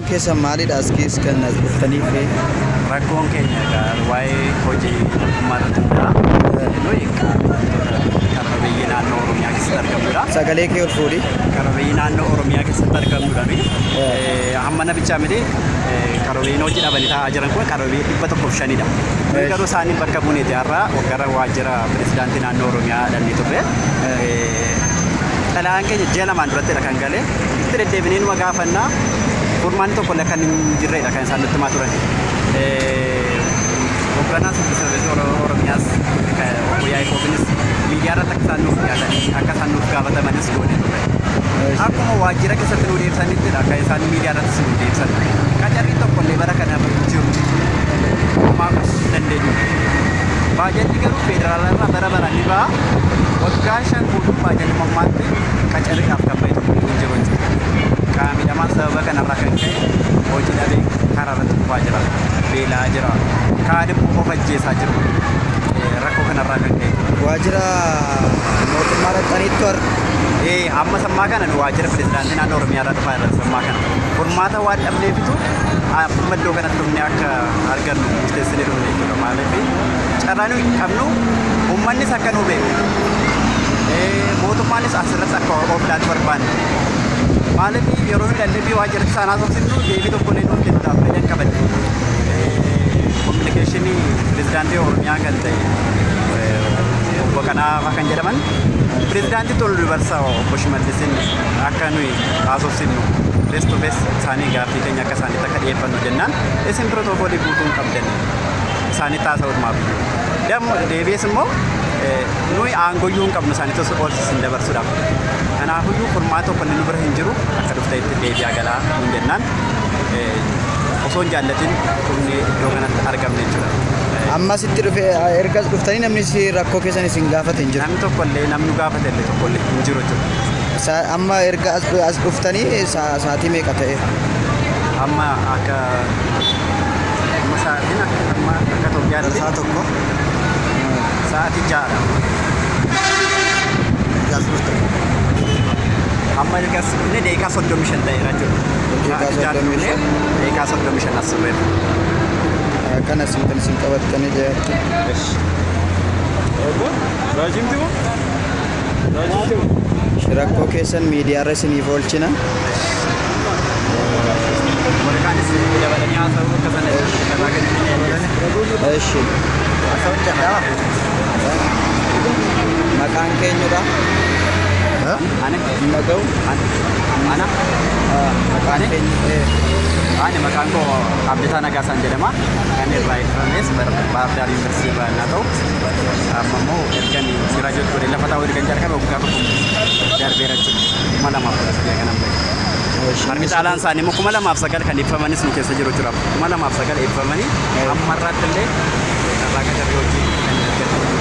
keessa maalidha as keessa kan as dhuftanii fi rakkoon keenya egaa waa'ee hojii mootummaa irratti hunda'a. Nuyi qabeeyyii naannoo Oromiyaa keessatti argamudha. sagalee kee ol fuudhi. Qabeeyyii naannoo Oromiyaa keessatti argamudha. Hamma nabichaa miti qabeeyyiin hojii dhabanii taa'aa jiran kun qabeeyyii 105dha. Garuu isaanii bakka buuneeti har'a gara waajjira pirezidaantii naannoo Oromiyaa dhannee turre. Xalayaan keenya ji'a lamaan durattidha kan galee itti deddeebinee numa gaafannaa furmaanni tokko illee kan hin jirredha kan isaan nutti himaa turan. Hoogganaa sirbiisa Oromiyaas guyyaa ikoofinis miidiyaa irratti akka isaan nuuf dhiyaatan akka isaan nuuf gaafatanis goonee ture. Akkuma waajjira keessatti nu deebisanittidha kan isaan miidiyaa irrattis nu deebisan. Qacarriin tokko illee bara kana jiru homaa gochuu dandeenyu. Baajanni garuu federaalaa irraa bara baraan ni ba'a. Waggaa 5 guutuu baajanni mammaatti qacarriidhaaf kan bahe tokko hin jiru jechuudha. Qaamidhamaan sababa kanarraa kan ka'e hojii dhabee karaa irratti kufaa jira. Beelaa jira. Kaan immoo of ajjeesaa jiru. Rakkoo kanarraa kan ka'e. Waajjira mootummaa dhaqxaniittu har'a. Amma sammaa kana waajjira pirezidaantii naannoo Oromiyaa irraa dhufaa irra sammaa kana. Furmaata waan dhabneefitu amma iddoo kanatti dhufnee akka argannu murteessinee dhufne jechuudha. Maaliif carraa nuyi qabnu uummannis akka nu beeku. Mootummaanis asirratti akka of ilaalchu barbaanne. Maaliif yeroo nuyi dandeenye waajjira isaanii haasofsifnu deebii tokko illee nuuf kennuudhaaf fedhan qaban. Kominikeeshinii pirezidaantii Oromiyaa kan ta'e obbo Qanaa kan jedhaman pirezidaantii Tolu Dubarsaa obbo Shimallisin akka nuyi haasofsifnu face to face isaanii gaaffii keenya akka isaanitti akka dhiyeeffannu jennaan isin pirotookoolii guutuun qabdan isaanitti haasa'uudhaaf. Deebiis immoo nuyi aangoyyuu hin qabnu isaanitti osoo oolchisin dabarsuudhaaf. Kanaafiyyuu furmaata tokko nu bira hin jiru akka dhufteetti deebi'aa galaa hin jennaan osoo hin jaallatin dhufnee iddoo kanatti argamne jechuudha. Amma sitti dhufee erga dhuftanii namni rakkoo keessan isin gaafate hin jiru. Namni tokko illee namni gaafate illee tokko illee hin jiru jechuudha. Amma erga as dhuftanii sa'aatii meeqa ta'e? Amma akka sa'aatiin akka Itoophiyaatti sa'a tokko. Sa'aatii 6dha. Amma ergas inni deeqaa 35 ta'eera jechuudha. Deeqaa 35 as turreera. Kana isin qabattanii jiraattu. Rakkoo keessan miidiyaa irra isiniif oolchina. Waraqaanis dabalanii haasa'uu akka sana irraa kan Eshi. Maqaan keenyudha. Ani Nagau. Ana Maqaan keenya. Ani maqaan koo Abditaa Nagaasaan jedhama. Kan irraa eebbifames Baahir Daar Yuunivarsiitii irraa innaa ta'u amma immoo ergan Siraajot godhee lafa taa'uu ergan jalqabe waggaa tokko darbeera jechuudha. 2013 kanan bahe. Harmi caalaan isaanii immoo 2009 kan eebbifamanis nu keessa jiru jechuudha. 2009 eebbifamanii amma irraatti illee carraa qacarrii hojii kan argatan.